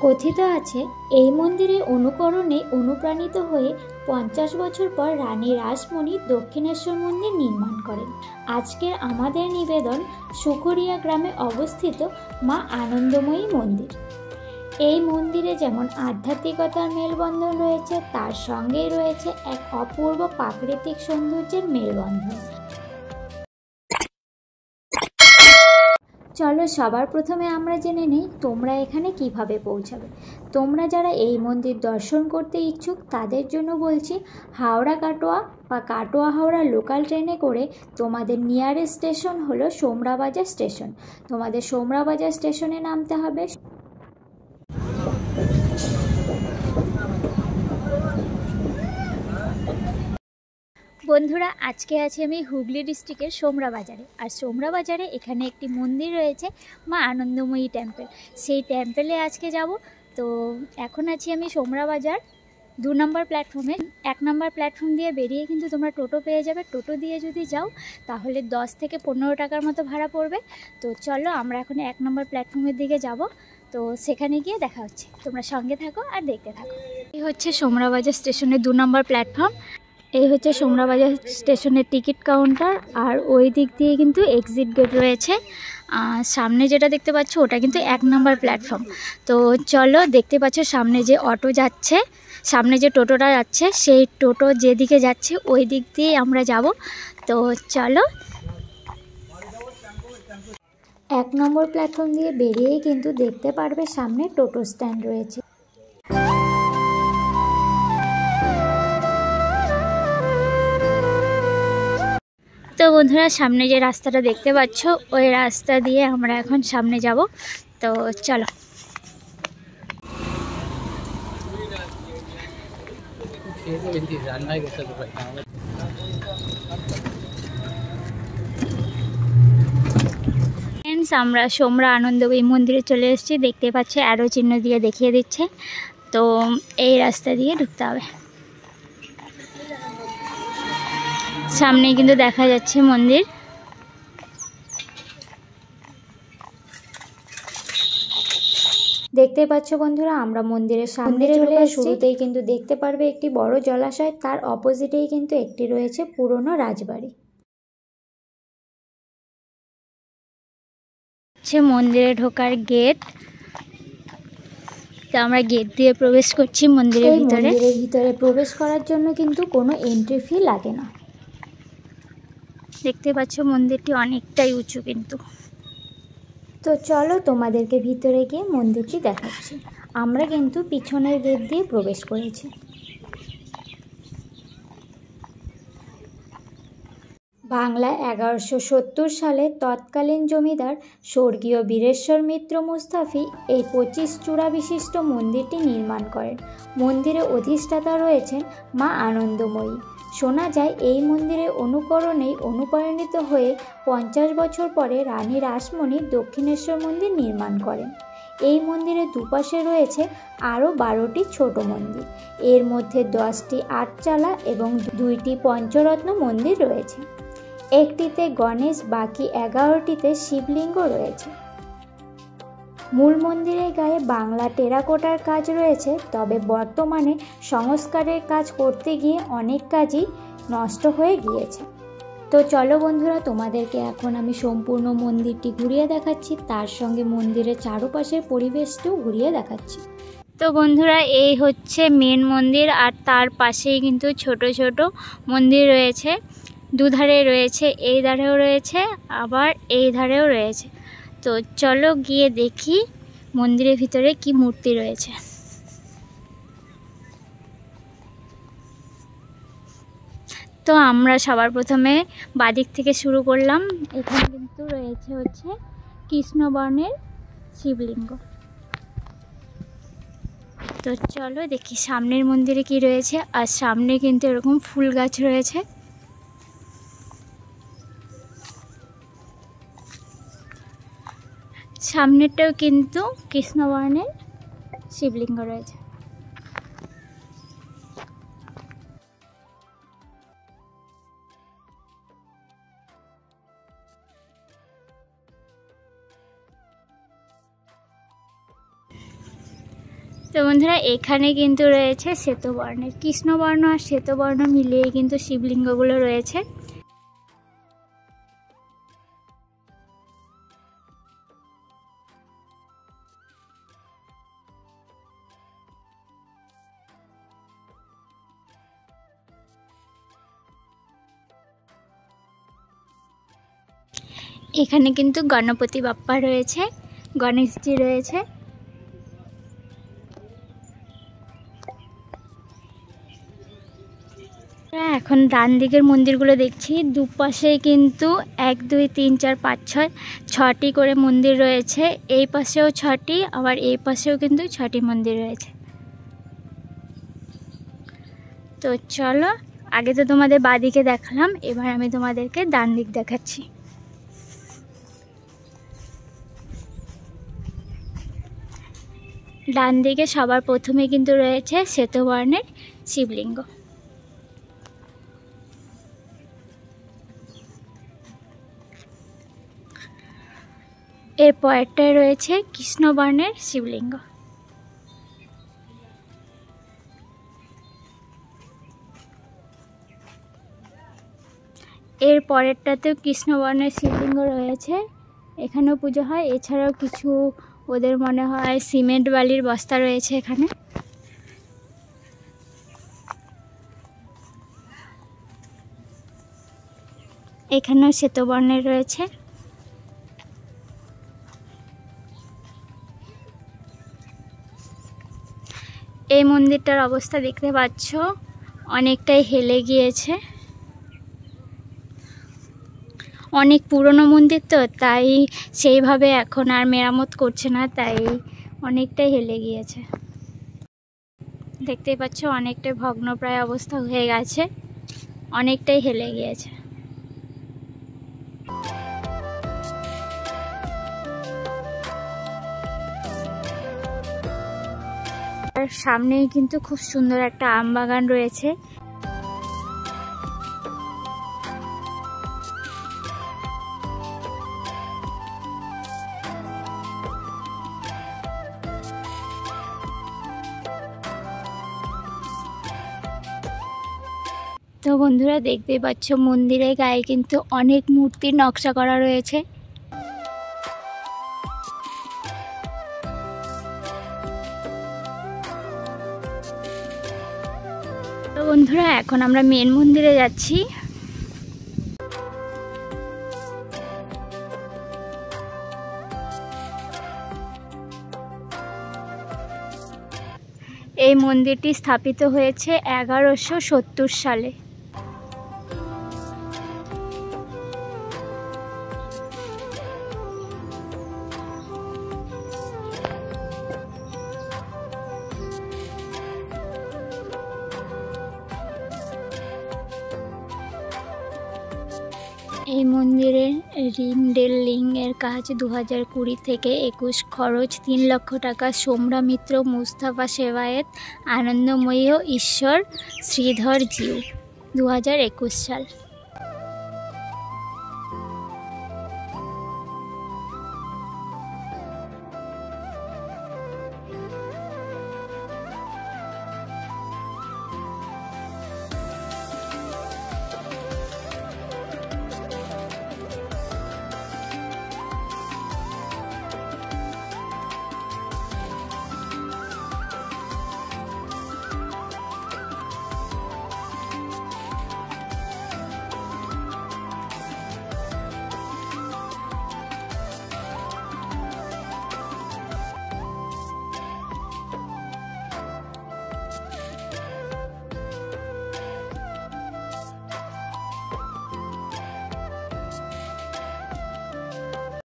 কথিত আছে এই মন্দিরের অনুকরণে অনুপ্রাণিত হয়ে 50 বছর পর রানী রাসমণি দক্ষিণেশ্বর মন্দির নির্মাণ করেন। আজকের আমাদের নিবেদন সুখুরিয়া গ্রামে অবস্থিত মা আনন্দময়ী মন্দির। এই মন্দিরে যেমন আধ্যাত্মিকতার মেলবন্ধন রয়েছে, তার সঙ্গেই রয়েছে এক অপূর্ব প্রাকৃতিক সৌন্দর্যের মেলবন্ধন। চলো সবার প্রথমে আমরা জেনে নিই তোমরা এখানে কিভাবে পৌঁছাবে। তোমরা যারা এই মন্দির দর্শন করতে ইচ্ছুক তাদের জন্য বলছি, হাওড়া কাটোয়া বা কাটোয়া হাওড়া লোকাল ট্রেনে করে তোমাদের নিয়ারেস্ট স্টেশন হলো সোমরাবাজার স্টেশন। তোমাদের সোমরাবাজার স্টেশনে নামতে হবে। বন্ধুরা, আজকে আছি আমি হুগলি ডিস্ট্রিক্টের সোমরা বাজারে। আর সোমরা বাজারে এখানে একটি মন্দির রয়েছে মা আনন্দময়ী টেম্পল। সেই টেম্পলে আজকে যাব। তো এখন আছি আমি সোমরা বাজার 2 নম্বর প্ল্যাটফর্মে। 1 নম্বর প্ল্যাটফর্ম দিয়ে বেরিয়ে কিন্তু তোমরা টোটো পেয়ে যাবে। টোটো দিয়ে যদি যাও তাহলে 10 থেকে 15 টাকার মতো ভাড়া পড়বে। তো চলো আমরা এখন 1 নম্বর প্ল্যাটফর্মের দিকে যাব। তো সেখানে গিয়ে দেখা হচ্ছে, তোমরা সঙ্গে থাকো আর দেখতে থাকো। এই হচ্ছে সোমরা বাজার স্টেশনের 2 নম্বর প্ল্যাটফর্ম। এই হচ্ছে সোমরা বাজার স্টেশনের টিকিট কাউন্টার। আর ওই দিক দিয়ে কিন্তু এক্সিট গেট রয়েছে। সামনে যেটা দেখতে পাচ্ছ ওটা কিন্তু 1 নম্বর প্ল্যাটফর্ম। তো চলো, দেখতে পাচ্ছ সামনে যে অটো যাচ্ছে, সামনে যে টোটোটা যাচ্ছে, সেই টোটো যেদিকে যাচ্ছে ওই দিক দিয়ে আমরা যাব। তো চলো, 1 নম্বর প্ল্যাটফর্ম দিয়ে বেরিয়েই কিন্তু দেখতে পারবে সামনে টোটো স্ট্যান্ড রয়েছে। তো বন্ধুরা, সামনে যে রাস্তাটা দেখতে পাচ্ছ ওই রাস্তা দিয়ে আমরা এখন সামনে যাব। তো চলো। আমরা সোমরা আনন্দময়ী মন্দিরে চলে এসেছি। দেখতে পাচ্ছি অ্যারো চিহ্ন দিয়ে দেখিয়ে দিচ্ছে। তো এই রাস্তা দিয়ে ঢুকতে হবে। সামনে কিন্তু দেখা যাচ্ছে মন্দির। দেখতে পাচ্ছ বন্ধুরা, আমরা মন্দিরের সামনে চলে এসেছি। শুরুতেই কিন্তু দেখতে পারবে একটি বড় জলাশয়, তার অপোজিটেই কিন্তু একটি রয়েছে পুরনো রাজবাড়ি। মন্দিরে ঢোকার গেট। তো আমরা গেট দিয়ে প্রবেশ করছি মন্দিরের ভিতরে। মন্দিরের ভিতরে প্রবেশ করার জন্য কিন্তু কোনো এন্ট্রি ফি লাগে না। দেখতে পাচ্ছ মন্দিরটি অনেকটাই উঁচু কিন্তু। তো চলো তোমাদেরকে ভিতরে গিয়ে মন্দিরটি দেখাচ্ছি। আমরা কিন্তু পিছনের গেট দিয়ে প্রবেশ করেছি। বাংলা 1170 সালে তৎকালীন জমিদার স্বর্গীয় বীরেশ্বর মিত্র মুস্তাফি এই 25 চূড়া বিশিষ্ট মন্দিরটি নির্মাণ করেন। মন্দিরে অধিষ্ঠাতা রয়েছেন মা আনন্দময়ী। শোনা যায় এই মন্দিরের অনুকরণেই অনুপ্রাণিত হয়ে 50 বছর পরে রানী রাসমণি দক্ষিণেশ্বর মন্দির নির্মাণ করেন। এই মন্দিরের দুপাশে রয়েছে আরও 12টি ছোট মন্দির। এর মধ্যে 10টি আটচালা এবং 2টি পঞ্চরত্ন মন্দির রয়েছে। একটিতে গণেশ, বাকি 11টিতে শিবলিঙ্গ রয়েছে। মূল মন্দিরের গায়ে বাংলা টেরাকোটার কাজ রয়েছে, তবে বর্তমানে সংস্কারের কাজ করতে গিয়ে অনেক কাজই নষ্ট হয়ে গিয়েছে। তো চলো বন্ধুরা, তোমাদেরকে এখন আমি সম্পূর্ণ মন্দিরটি ঘুরিয়ে দেখাচ্ছি, তার সঙ্গে মন্দিরের চারপাশের পরিবেশটাও ঘুরিয়ে দেখাচ্ছি। তো বন্ধুরা, এই হচ্ছে মেন মন্দির, আর তার পাশেই কিন্তু ছোট ছোট মন্দির রয়েছে। দুধারে রয়েছে, এই ধারেও রয়েছে, আবার এই ধারেও রয়েছে। তো চলো গিয়ে দেখি মন্দিরের ভিতরে কি মূর্তি রয়েছে। তো আমরা সবার প্রথমে বাদিক থেকে শুরু করলাম। এখানে কিন্তু রয়েছে হচ্ছে কৃষ্ণবর্ণের শিবলিঙ্গ। তো চলো দেখি সামনের মন্দিরে কি রয়েছে। আর সামনে কিন্তু এরকম ফুল গাছ রয়েছে। সামনেরটাও কিন্তু কৃষ্ণবর্ণের শিবলিঙ্গ রয়েছে। তো বন্ধুরা এখানে কিন্তু রয়েছে শ্বেতবর্ণের, কৃষ্ণবর্ণ আর শ্বেতবর্ণ মিলিয়ে কিন্তু শিবলিঙ্গগুলো রয়েছে। এখানে কিন্তু গণপতি বাপ্পা রয়েছে, গণেশজি রয়েছে। এখন ডান দিকের মন্দিরগুলো দেখছি, দুপাশে কিন্তু 1 2 3 4 5 6 6টি করে মন্দির রয়েছে। এই পাশেও 6টি, আবার এই পাশেও কিন্তু 6টি মন্দির রয়েছে। তো চলো, আগে তো তোমাদের বাঁদিকে দেখালাম, এবার আমি তোমাদেরকে ডান দিক দেখাচ্ছি। ডান দিকে সবার প্রথমে কিন্তু রয়েছে শ্বেতবর্ণের শিবলিঙ্গ। এর পরেরটায় রয়েছে কৃষ্ণবর্ণের শিবলিঙ্গ। এর পরেরটাতেও কৃষ্ণবর্ণের শিবলিঙ্গ রয়েছে, এখানেও পুজো হয়। এছাড়াও কিছু ওদের মনে হয় সিমেন্ট বালির বস্তা রয়েছে এখানে। এখানেও শ্বেতবর্ণের রয়েছে। এই মন্দিরটার অবস্থা দেখতে পাচ্ছ, অনেকটাই হেলে গিয়েছে। অনেক পুরনো মন্দির তো, তাই সেইভাবে এখন আর মেরামত করছে না, তাই অনেকটাই হেলে গিয়েছে। দেখতেই পাচ্ছ অনেকটাই ভগ্নপ্রায় অবস্থা হয়ে গেছে, অনেকটাই হেলে গিয়েছে। আর সামনেই কিন্তু খুব সুন্দর একটা আম বাগান রয়েছে। তো বন্ধুরা দেখতেই পাচ্ছ মন্দিরের গায়ে কিন্তু অনেক মূর্তির নকশা করা রয়েছে। তো বন্ধুরা এখন আমরা মেন মন্দিরে যাচ্ছি। এই মন্দিরটি স্থাপিত হয়েছে 1170 সালে। এই মন্দিরের রিমডেলিংয়ের কাজ 2020 থেকে 21, খরচ 3 লক্ষ টাকা। সোমরা মিত্র, মুস্তাফা সেবায়েত, আনন্দময়ী ও ঈশ্বর শ্রীধর জিউ, 2021 সাল।